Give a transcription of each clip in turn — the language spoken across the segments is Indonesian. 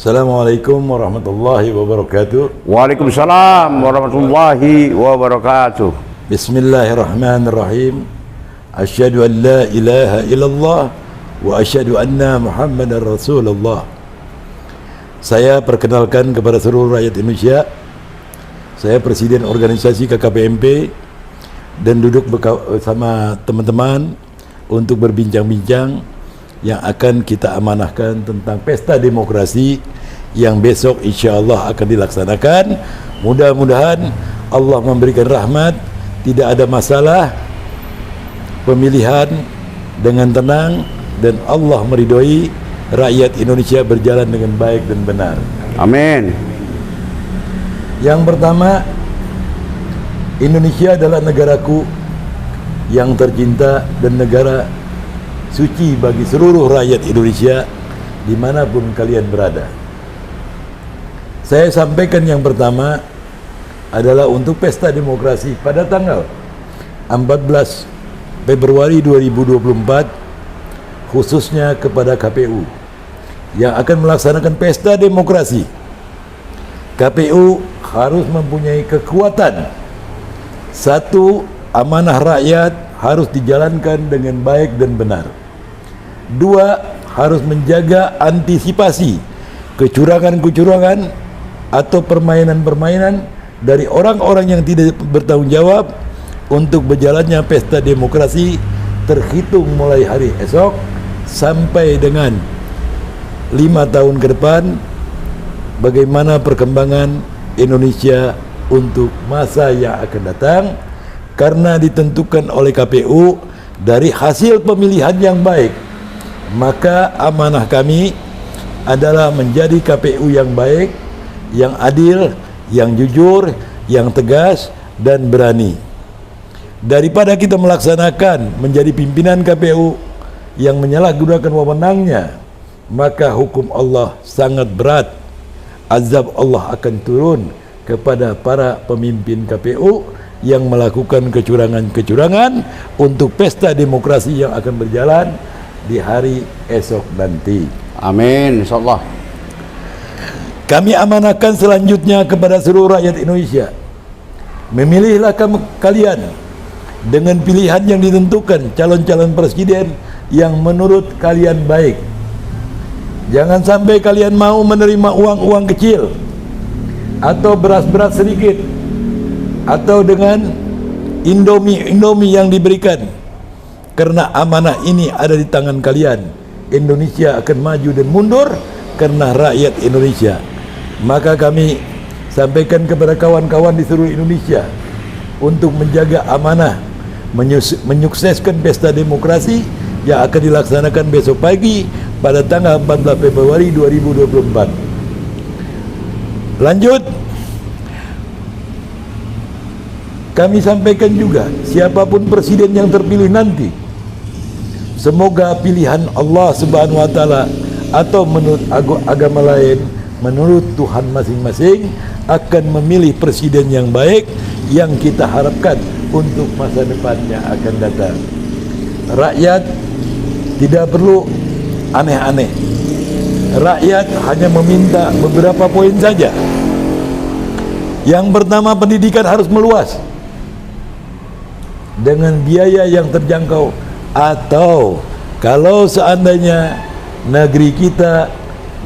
Assalamualaikum warahmatullahi wabarakatuh. Waalaikumsalam warahmatullahi wabarakatuh. Bismillahirrahmanirrahim. Asyhadu an la ilaha illallah wa asyhadu anna Muhammadar Rasulullah. Saya perkenalkan kepada seluruh rakyat Indonesia, saya Presiden Organisasi KKPMP dan duduk bersama teman-teman untuk berbincang-bincang yang akan kita amanahkan tentang pesta demokrasi yang besok insya-Allah akan dilaksanakan. Mudah-mudahan Allah memberikan rahmat, tidak ada masalah, pemilihan dengan tenang, dan Allah meridhoi rakyat Indonesia berjalan dengan baik dan benar. Amin. Yang pertama, Indonesia adalah negaraku yang tercinta dan negara suci bagi seluruh rakyat Indonesia dimanapun kalian berada. Saya sampaikan yang pertama adalah untuk pesta demokrasi pada tanggal 14 Februari 2024, khususnya kepada KPU yang akan melaksanakan pesta demokrasi. KPU harus mempunyai kekuatan. Satu, amanah rakyat harus dijalankan dengan baik dan benar. Dua, harus menjaga antisipasi kecurangan-kecurangan atau permainan-permainan dari orang-orang yang tidak bertanggung jawab untuk berjalannya pesta demokrasi terhitung mulai hari esok sampai dengan 5 tahun ke depan. Bagaimana perkembangan Indonesia untuk masa yang akan datang, karena ditentukan oleh KPU dari hasil pemilihan yang baik. Maka amanah kami adalah menjadi KPU yang baik, yang adil, yang jujur, yang tegas dan berani. Daripada kita melaksanakan menjadi pimpinan KPU yang menyalahgunakan wewenangnya, maka hukum Allah sangat berat. Azab Allah akan turun kepada para pemimpin KPU yang melakukan kecurangan-kecurangan untuk pesta demokrasi yang akan berjalan di hari esok nanti. Amin, insyaallah. Kami amanahkan selanjutnya kepada seluruh rakyat Indonesia. Memilihlah kalian dengan pilihan yang ditentukan calon-calon presiden yang menurut kalian baik. Jangan sampai kalian mau menerima uang-uang kecil atau beras-beras sedikit atau dengan Indomie yang diberikan. Karena amanah ini ada di tangan kalian. Indonesia akan maju dan mundur karena rakyat Indonesia. Maka kami sampaikan kepada kawan-kawan di seluruh Indonesia untuk menjaga amanah, menyukseskan pesta demokrasi yang akan dilaksanakan besok pagi pada tanggal 14 Februari 2024. Lanjut, kami sampaikan juga, siapapun presiden yang terpilih nanti, semoga pilihan Allah Subhanahu wa taala atau menurut agama lain, menurut Tuhan masing-masing, akan memilih presiden yang baik yang kita harapkan untuk masa depan yang akan datang. Rakyat tidak perlu aneh-aneh. Rakyat hanya meminta beberapa poin saja. Yang pertama, pendidikan harus meluas dengan biaya yang terjangkau, atau kalau seandainya negeri kita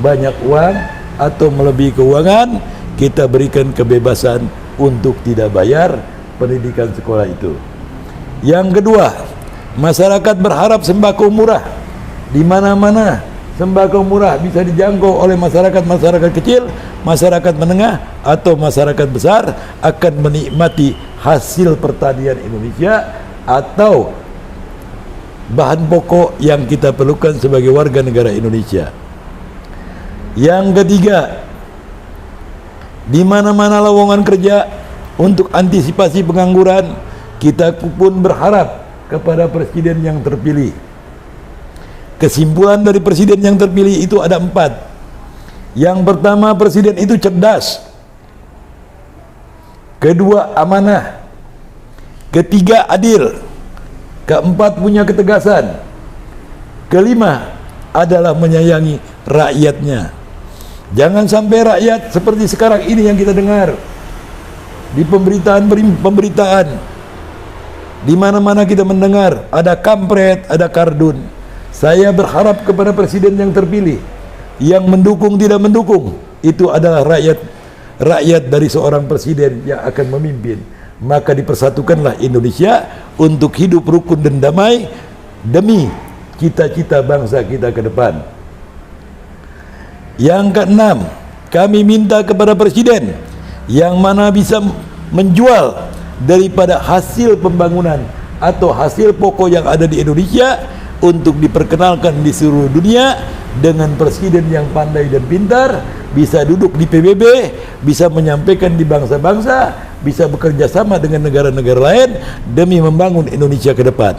banyak uang atau melebihi keuangan, kita berikan kebebasan untuk tidak bayar pendidikan sekolah itu. Yang kedua, masyarakat berharap sembako murah. Di mana-mana sembako murah bisa dijangkau oleh masyarakat kecil, masyarakat menengah atau masyarakat besar akan menikmati hasil pertanian Indonesia atau bahan pokok yang kita perlukan sebagai warga negara Indonesia. Yang ketiga, di mana-mana lowongan kerja untuk antisipasi pengangguran, kita pun berharap kepada presiden yang terpilih. Kesimpulan dari presiden yang terpilih itu ada 4. Yang pertama, presiden itu cerdas. Kedua, amanah. Ketiga, adil. Keempat, punya ketegasan. Kelima, adalah menyayangi rakyatnya. Jangan sampai rakyat seperti sekarang ini yang kita dengar di pemberitaan, di mana-mana kita mendengar ada kampret, ada kardun. Saya berharap kepada presiden yang terpilih, yang mendukung tidak mendukung, itu adalah rakyat dari seorang presiden yang akan memimpin. Maka dipersatukanlah Indonesia untuk hidup rukun dan damai demi cita-cita bangsa kita ke depan. Yang keenam, kami minta kepada presiden yang mana bisa menjual daripada hasil pembangunan atau hasil pokok yang ada di Indonesia untuk diperkenalkan di seluruh dunia, dengan presiden yang pandai dan pintar, bisa duduk di PBB, bisa menyampaikan di bangsa-bangsa, bisa bekerja sama dengan negara-negara lain demi membangun Indonesia ke depan.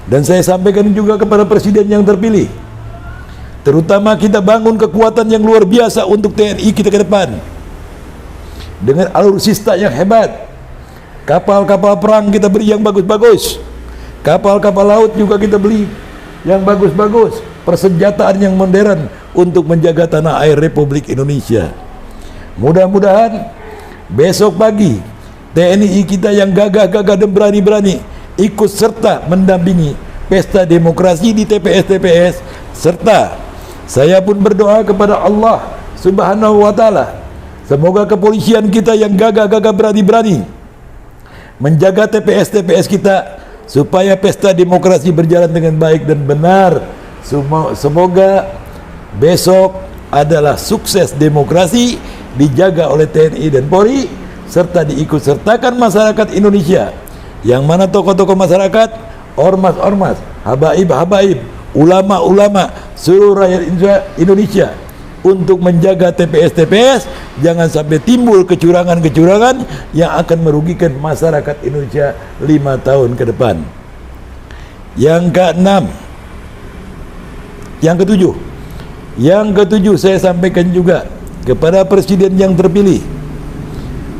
Dan saya sampaikan juga kepada presiden yang terpilih, terutama kita bangun kekuatan yang luar biasa untuk TNI kita ke depan dengan alutsista yang hebat. Kapal-kapal perang kita beri yang bagus-bagus, kapal-kapal laut juga kita beli yang bagus-bagus, persenjataan yang modern untuk menjaga tanah air Republik Indonesia. Mudah-mudahan besok pagi TNI kita yang gagah-gagah dan berani-berani ikut serta mendampingi pesta demokrasi di TPS-TPS, serta saya pun berdoa kepada Allah Subhanahu wa Ta'ala, semoga kepolisian kita yang gagah-gagah berani-berani menjaga TPS-TPS kita supaya pesta demokrasi berjalan dengan baik dan benar. Semoga besok adalah sukses demokrasi dijaga oleh TNI dan Polri, serta diikut sertakan masyarakat Indonesia, yang mana tokoh-tokoh masyarakat, ormas-ormas, habaib-habaib, ulama-ulama, seluruh rakyat Indonesia untuk menjaga TPS-TPS jangan sampai timbul kecurangan-kecurangan yang akan merugikan masyarakat Indonesia 5 tahun ke depan. Yang keenam, yang ketujuh saya sampaikan juga kepada presiden yang terpilih,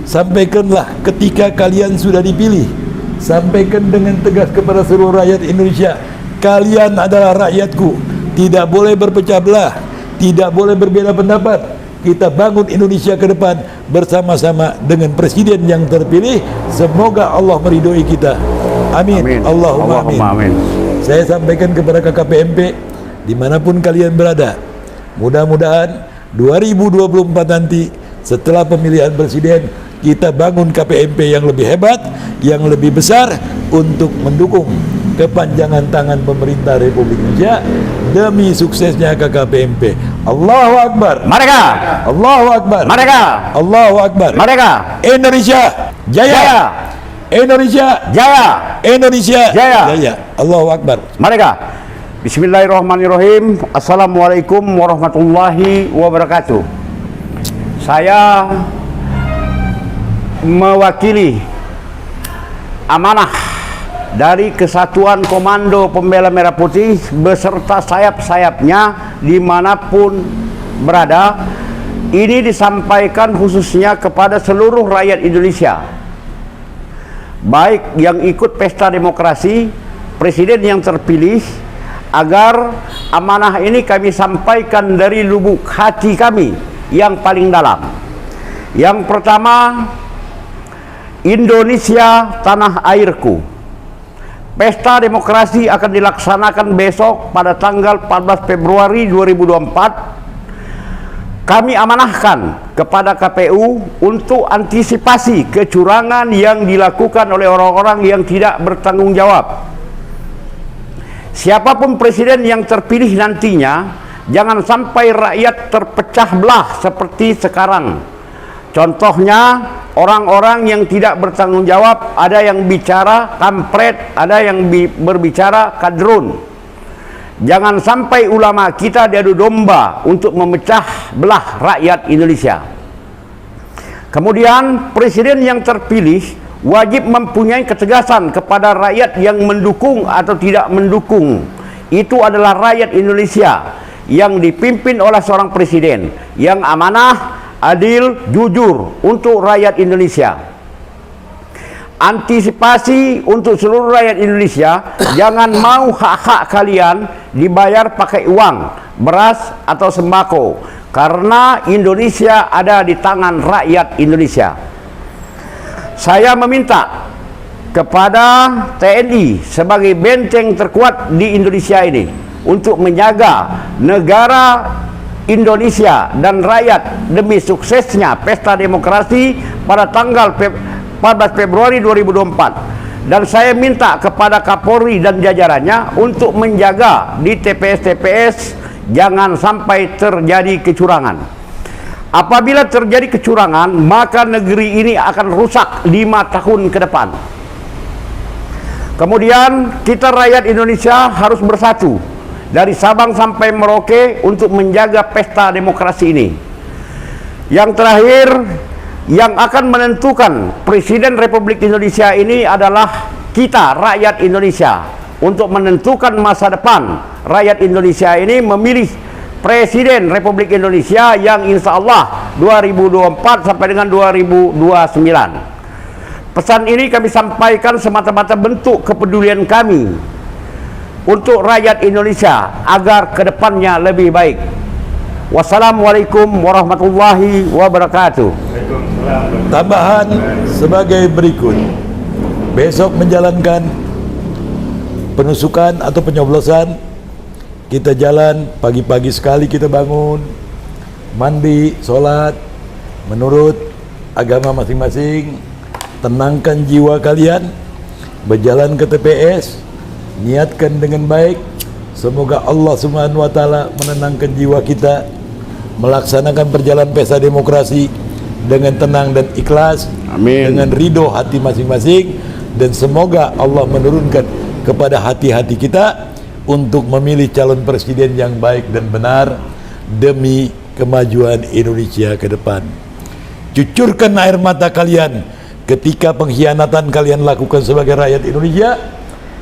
sampaikanlah ketika kalian sudah dipilih, sampaikan dengan tegas kepada seluruh rakyat Indonesia, kalian adalah rakyatku, tidak boleh berpecah belah, tidak boleh berbeda pendapat. Kita bangun Indonesia ke depan bersama-sama dengan presiden yang terpilih. Semoga Allah meridhoi kita. Amin. Allahumma amin. Saya sampaikan kepada KKPMP dimanapun kalian berada, mudah-mudahan 2024 nanti setelah pemilihan presiden kita bangun KPMP yang lebih hebat, yang lebih besar untuk mendukung kepanjangan tangan pemerintah Republik Indonesia demi suksesnya KKPMP. Allahu Akbar. Merdeka. Allahu Akbar. Merdeka. Allahu Akbar. Merdeka. Indonesia jaya. Indonesia Jaya. Indonesia Jaya. jaya. Allahu Akbar. Merdeka. Bismillahirrahmanirrahim. Assalamualaikum warahmatullahi wabarakatuh. Saya mewakili amanah dari Kesatuan Komando Pembela Merah Putih beserta sayap-sayapnya dimanapun berada. Ini disampaikan khususnya kepada seluruh rakyat Indonesia, baik yang ikut pesta demokrasi, presiden yang terpilih, agar amanah ini kami sampaikan dari lubuk hati kami yang paling dalam. Yang pertama, Indonesia tanah airku. Pesta demokrasi akan dilaksanakan besok pada tanggal 14 Februari 2024. Kami amanahkan kepada KPU untuk antisipasi kecurangan yang dilakukan oleh orang-orang yang tidak bertanggung jawab. Siapapun presiden yang terpilih nantinya, jangan sampai rakyat terpecah belah seperti sekarang. Contohnya, orang-orang yang tidak bertanggung jawab, ada yang bicara kampret, ada yang berbicara kadrun. Jangan sampai ulama kita diadu domba untuk memecah belah rakyat Indonesia. Kemudian, presiden yang terpilih wajib mempunyai ketegasan kepada rakyat yang mendukung atau tidak mendukung. Itu adalah rakyat Indonesia yang dipimpin oleh seorang presiden yang amanah, adil, jujur untuk rakyat Indonesia. Antisipasi untuk seluruh rakyat Indonesia, jangan mau hak-hak kalian dibayar pakai uang, beras atau sembako. karena Indonesia ada di tangan rakyat Indonesia. Saya meminta kepada TNI sebagai benteng terkuat di Indonesia ini untuk menjaga negara Indonesia dan rakyat demi suksesnya pesta demokrasi pada tanggal 14 Februari 2024. Dan saya minta kepada Kapolri dan jajarannya untuk menjaga di TPS-TPS jangan sampai terjadi kecurangan. Apabila terjadi kecurangan, maka negeri ini akan rusak 5 tahun ke depan. Kemudian kita rakyat Indonesia harus bersatu dari Sabang sampai Merauke untuk menjaga pesta demokrasi ini. Yang terakhir, yang akan menentukan Presiden Republik Indonesia ini adalah kita rakyat Indonesia. Untuk menentukan masa depan rakyat Indonesia ini memilih Presiden Republik Indonesia yang insya Allah 2024 sampai dengan 2029. Pesan ini kami sampaikan semata-mata bentuk kepedulian kami untuk rakyat Indonesia agar kedepannya lebih baik. Wassalamualaikum warahmatullahi wabarakatuh. Tambahan sebagai berikut. Besok menjalankan penusukan atau penyoblosan, kita jalan pagi-pagi sekali, kita bangun, mandi, sholat menurut agama masing-masing, tenangkan jiwa kalian, berjalan ke TPS, niatkan dengan baik, semoga Allah Subhanahu wa Ta'ala menenangkan jiwa kita, melaksanakan perjalanan pesta demokrasi dengan tenang dan ikhlas. Amin. Dengan ridho hati masing-masing, dan semoga Allah menurunkan kepada hati-hati kita untuk memilih calon presiden yang baik dan benar demi kemajuan Indonesia ke depan. Cucurkan air mata kalian ketika pengkhianatan kalian lakukan sebagai rakyat Indonesia,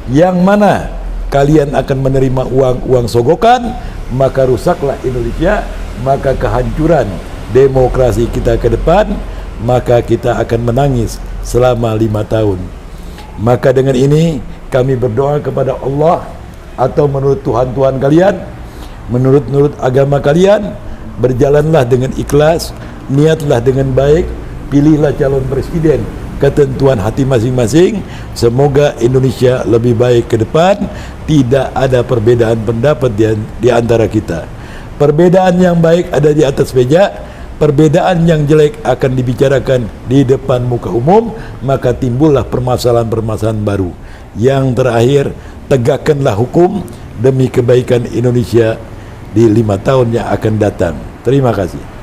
yang mana kalian akan menerima uang sogokan, maka rusaklah Indonesia, maka kehancuran demokrasi kita ke depan, maka kita akan menangis selama 5 tahun. Maka dengan ini kami berdoa kepada Allah, atau menurut Tuhan kalian, menurut agama kalian, berjalanlah dengan ikhlas, niatlah dengan baik, pilihlah calon presiden ketentuan hati masing-masing. Semoga Indonesia lebih baik ke depan, tidak ada perbedaan pendapat di antara kita. Perbedaan yang baik ada di atas meja, perbedaan yang jelek akan dibicarakan di depan muka umum, maka timbullah permasalahan-permasalahan baru. Yang terakhir, tegakkanlah hukum demi kebaikan Indonesia di 5 tahun yang akan datang. Terima kasih.